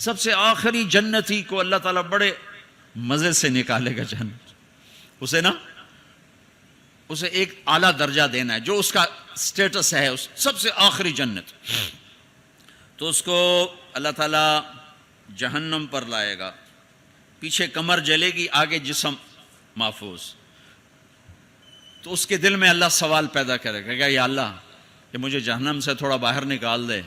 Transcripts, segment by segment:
سب سے آخری جنتی کو اللہ تعالیٰ بڑے مزے سے نکالے گا جنت، اسے ایک اعلیٰ درجہ دینا ہے جو اس کا سٹیٹس ہے، سب سے آخری جنت. تو اس کو اللہ تعالیٰ جہنم پر لائے گا، پیچھے کمر جلے گی، آگے جسم محفوظ. تو اس کے دل میں اللہ سوال پیدا کرے گا کہ یا اللہ کہ مجھے جہنم سے تھوڑا باہر نکال دے،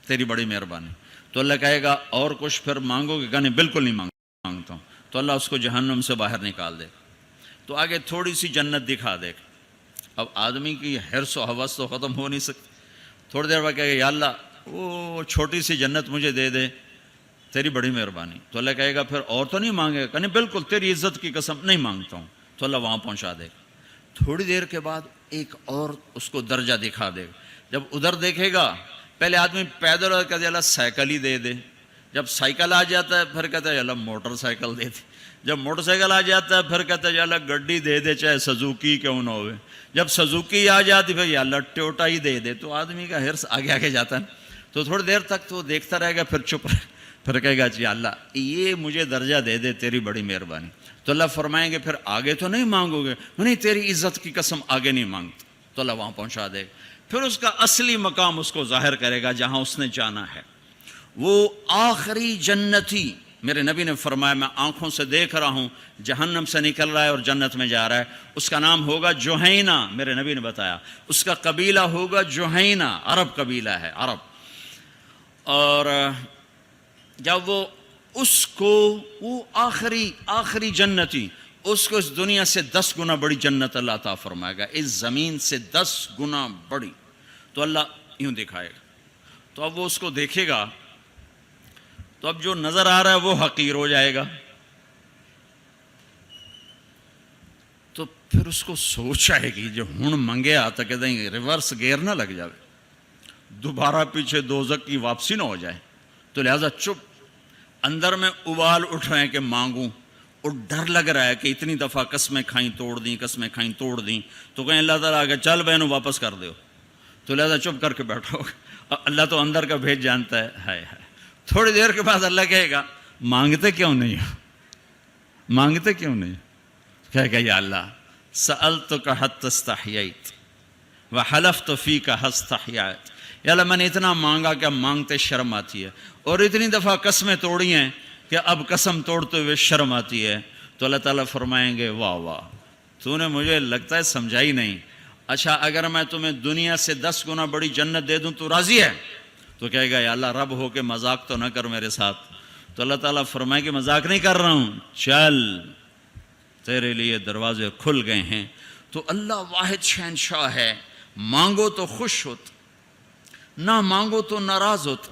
تیری بڑی مہربانی. تو اللہ کہے گا اور کچھ پھر مانگو گے؟ کہ نہیں، بالکل نہیں مانگتا ہوں. تو اللہ اس کو جہنم سے باہر نکال دے. تو آگے تھوڑی سی جنت دکھا دے. اب آدمی کی حرص و ہوس تو ختم ہو نہیں سکتی. تھوڑی دیر بعد کہے گا یا اللہ وہ چھوٹی سی جنت مجھے دے دے، تیری بڑی مہربانی. تو اللہ کہے گا پھر اور تو نہیں مانگے گا؟ کہ نہیں، بالکل تیری عزت کی قسم نہیں مانگتا ہوں. تو اللہ وہاں پہنچا دے گا. تھوڑی دیر کے بعد ایک اور اس کو درجہ دکھا دے گا. جب ادھر دیکھے گا، پہلے آدمی پیدل اور کہتے اللہ سائیکل ہی دے دے. جب سائیکل آ جاتا ہے پھر کہتا ہے اللہ موٹر سائیکل دے دے. جب موٹر سائیکل آ جاتا ہے پھر کہتا ہے یا اللہ گڈی دے دے، چاہے سزوکی کیوں نہ ہوئے. جب سزوکی آ جاتی پھر یا اللہ ٹوٹا ہی دے دے. تو آدمی کا حرص آگے آگے جاتا ہے. تو تھوڑی دیر تک تو دیکھتا رہے گا، پھر چپ رہے، پھر کہے گا یا اللہ یہ مجھے درجہ دے دے، تیری بڑی مہربانی. تو اللہ فرمائیں گے پھر آگے تو نہیں مانگو گے؟ نہیں، تیری عزت کی قسم آگے نہیں مانگتا. تو اللہ وہاں پہنچا دے گا. پھر اس کا اصلی مقام اس کو ظاہر کرے گا جہاں اس نے جانا ہے. وہ آخری جنتی، میرے نبی نے فرمایا میں آنکھوں سے دیکھ رہا ہوں جہنم سے نکل رہا ہے اور جنت میں جا رہا ہے. اس کا نام ہوگا جوہینہ. میرے نبی نے بتایا اس کا قبیلہ ہوگا جوہینہ، عرب قبیلہ ہے، عرب. اور جب وہ آخری جنتی اس کو اس دنیا سے 10 گنا بڑی جنت اللہ عطا فرمائے گا، اس زمین سے 10 گنا بڑی. تو اللہ یوں دکھائے گا. تو اب وہ اس کو دیکھے گا تو اب جو نظر آ رہا ہے وہ حقیر ہو جائے گا. تو پھر اس کو سوچ آئے گی جو ہن منگے آتا کہ دیں ریورس گیئر نہ لگ جائے، دوبارہ پیچھے دوزخ کی واپسی نہ ہو جائے. تو لہذا چپ، اندر میں ابال اٹھ رہے ہیں کہ مانگوں، اور ڈر لگ رہا ہے کہ اتنی دفعہ قسمیں کھائیں توڑ دیں، قسمیں کھائیں توڑ دیں. تو کہیں اللہ تعالیٰ آگے چل بہنوں واپس کر دو. تو لہذا چپ کر کے بیٹھو. اللہ تو اندر کا بھید جانتا ہے. ہائے ہائے. تھوڑی دیر کے بعد اللہ کہے گا مانگتے کیوں نہیں ہو، مانگتے کیوں نہیں؟ کہے گا یا اللہ سألتک حتی استحییت وحلفت فیک حتی استحییت. یا اللہ میں نے اتنا مانگا کہ اب مانگتے شرم آتی ہے، اور اتنی دفعہ قسمیں توڑی ہیں کہ اب قسم توڑتے ہوئے شرم آتی ہے. تو اللہ تعالیٰ فرمائیں گے واہ واہ، تو نے مجھے لگتا ہے سمجھائی نہیں. اچھا اگر میں تمہیں دنیا سے 10 گنا بڑی جنت دے دوں تو راضی ہے؟ تو کہے گا یا اللہ رب ہو کے مذاق تو نہ کر میرے ساتھ. تو اللہ تعالیٰ فرمائے کہ مذاق نہیں کر رہا ہوں، چل تیرے لیے دروازے کھل گئے ہیں. تو اللہ واحد شہنشاہ ہے، مانگو تو خوش ہوتا، نہ مانگو تو ناراض ہوتا،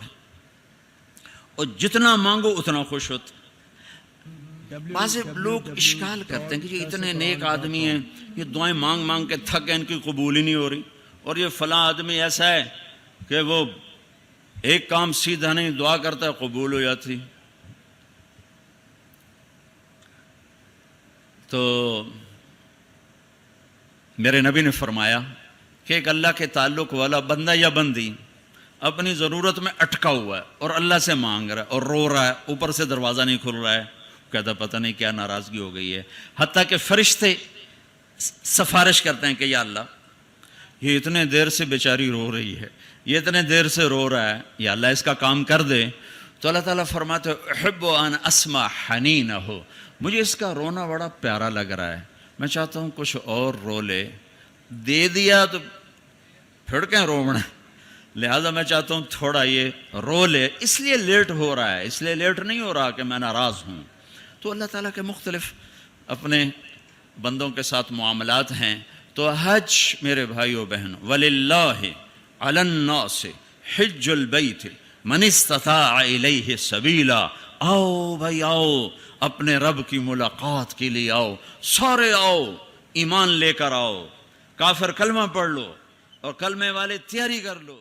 اور جتنا مانگو اتنا خوش ہوتا. بعض لوگ اشکال کرتے ہیں کہ یہ اتنے نیک آدمی ہیں، یہ دعائیں مانگ مانگ کے تھک گئے، ان کی قبول ہی نہیں ہو رہی. اور یہ فلاں آدمی ایسا ہے کہ وہ ایک کام سیدھا نہیں، دعا کرتا ہے قبول ہو جاتی. تو میرے نبی نے فرمایا کہ ایک اللہ کے تعلق والا بندہ یا بندی اپنی ضرورت میں اٹکا ہوا ہے اور اللہ سے مانگ رہا ہے اور رو رہا ہے، اوپر سے دروازہ نہیں کھل رہا ہے، کہتا پتہ نہیں کیا ناراضگی ہو گئی ہے. حتیٰ کہ فرشتے سفارش کرتے ہیں کہ یا اللہ یہ اتنے دیر سے بیچاری رو رہی ہے، یہ اتنے دیر سے رو رہا ہے، یا اللہ اس کا کام کر دے. تو اللہ تعالیٰ فرماتے احب ان اسمع حنینہ، مجھے اس کا رونا بڑا پیارا لگ رہا ہے، میں چاہتا ہوں کچھ اور رو لے. دے دیا تو پھر کہیں رونا، لہذا میں چاہتا ہوں تھوڑا یہ رو لے، اس لیے لیٹ ہو رہا ہے، اس لیے لیٹ نہیں ہو رہا کہ میں ناراض ہوں. تو اللہ تعالیٰ کے مختلف اپنے بندوں کے ساتھ معاملات ہیں. تو حج میرے بھائیو بہن، وَلِلَّهِ عَلَى النَّاسِ حِجُّ الْبَيْتِ مَنِ اسْتَطَاعَ إِلَيْهِ سَبِيلًا. آؤ بھائی آؤ، اپنے رب کی ملاقات کے لیے آؤ، سارے آؤ، ایمان لے کر آؤ. کافر کلمہ پڑھ لو اور کلمے والے تیاری کر لو.